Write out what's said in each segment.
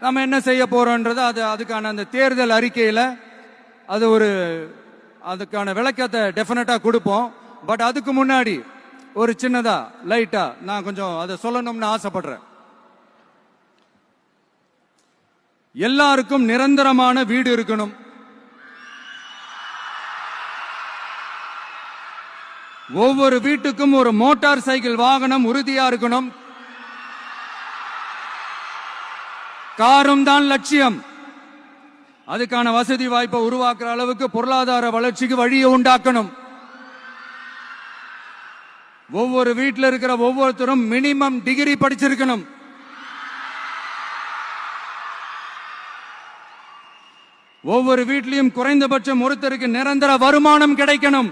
நம்ம என்ன செய்ய போறோம்ன்றது அதுக்கான அந்த தேர்தல் அறிக்கையில அது அதுக்கான விளக்கத்தை டெஃபினட்டா கொடுப்போம். பட் அதுக்கு முன்னாடி ஒரு சின்னதா லைட்டா நான் கொஞ்சம் அதை சொல்லணும்னு ஆசைப்படுறேன். எல்லாருக்கும் நிரந்தரமான வீடு இருக்கணும். ஒவ்வொரு வீட்டுக்கும் ஒரு மோட்டார் சைக்கிள் வாகனம் உறுதியா இருக்கணும். காரும் தான் லட்சியம். அதுக்கான வசதி வாய்ப்பை உருவாக்குற அளவுக்கு பொருளாதார வளர்ச்சிக்கு வழியை உண்டாக்கணும். ஒவ்வொரு வீட்டில் இருக்கிற ஒவ்வொருத்தரும் மினிமம் டிகிரி படிச்சிருக்கணும். ஒவ்வொரு வீட்லயும் குறைந்தபட்சம் ஒருத்தருக்கு நிரந்தர வருமானம் கிடைக்கணும்.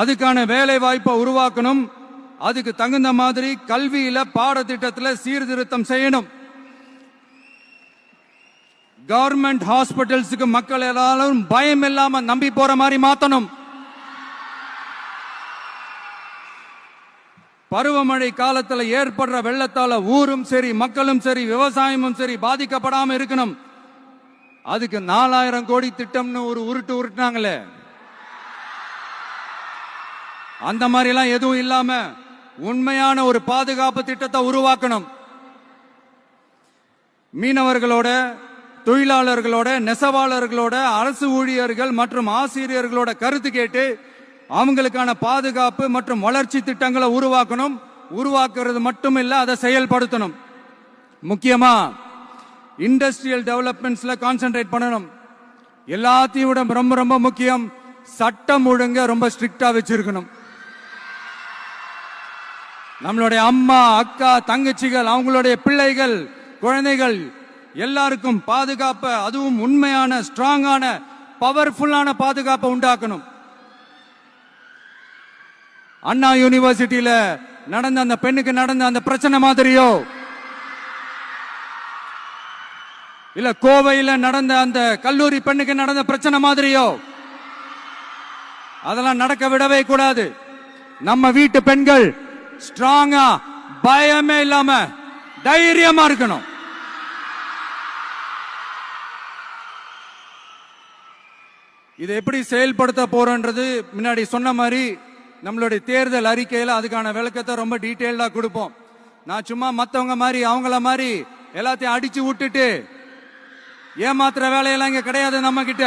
அதுக்கான வேலை வாய்ப்பை உருவாக்கணும். அதுக்கு தகுந்த மாதிரி கல்வியில பாடத்திட்டத்தில் சீர்திருத்தம் செய்யணும். கவர்மெண்ட் ஹாஸ்பிட்டல்ஸுக்கு மக்கள் எல்லாரும் பயம் இல்லாம நம்பி போற மாதிரி மாத்தணும். பருவமழை காலத்துல ஏற்படுற வெள்ளத்தால ஊரும் சரி மக்களும் சரி விவசாயமும் சரி பாதிக்கப்படாம இருக்கணும். அதுக்கு 4000 கோடி திட்டம்னு ஒரு உருட்டுனாங்களே, அந்த மாதிரி எல்லாம் எதுவும் இல்லாம உண்மையான ஒரு பாதுகாப்பு திட்டத்தை உருவாக்கணும். மீனவர்களோட, தொழிலாளர்களோட, நெசவாளர்களோட, அரசு ஊழியர்கள் மற்றும் ஆசிரியர்களோட கருத்து கேட்டு அவங்களுக்கான பாதுகாப்பு மற்றும் வளர்ச்சி திட்டங்களை உருவாக்கணும். உருவாக்குறது மட்டும் இல்ல, அதை செயல்படுத்தணும். முக்கியமா இண்டஸ்ட்ரியல் டெவலப்மெண்ட்ஸ்ல கான்சென்ட்ரேட் பண்ணணும். எல்லாத்தையும் விட ரொம்ப ரொம்ப முக்கியம், சட்டம் ஒழுங்க ரொம்ப ஸ்ட்ரிக்டா வச்சிருக்கணும். நம்மளுடைய அம்மா, அக்கா, தங்கச்சிகள், அவங்களுடைய பிள்ளைகள், குழந்தைகள் எல்லாருக்கும் பாதுகாப்பை, அதுவும் உண்மையான ஸ்ட்ராங்கான பவர்ஃபுல்லான பாதுகாப்பை உண்டாக்கணும். அண்ணா யூனிவர்சிட்டியில நடந்த அந்த பெண்ணுக்கு நடந்த அந்த பிரச்சனை மாதிரியோ, இல்ல கோவையில நடந்த அந்த கல்லூரி பெண்ணுக்கு நடந்த பிரச்சனை மாதிரியோ அதெல்லாம் நடக்க விடவே கூடாது. நம்ம வீட்டு பெண்கள் ஸ்ட்ராங்கா, பயமே இல்லாம தைரியமா இருக்கணும். இதை எப்படி செயல்படுத்த போறோன்றது முன்னாடி சொன்ன மாதிரி நம்மளுடைய தேர்தல் அறிக்கையில அதுக்கான விளக்கத்தை ரொம்ப டீட்டெயில்டா கொடுப்போம். நான் சும்மா மத்தவங்க மாதிரி அவங்கள மாதிரி எல்லாத்தையும் அடிச்சு விட்டுட்டு ஏமாத்துற வேலையெல்லாம் இங்க கிடையாது நம்ம கிட்ட.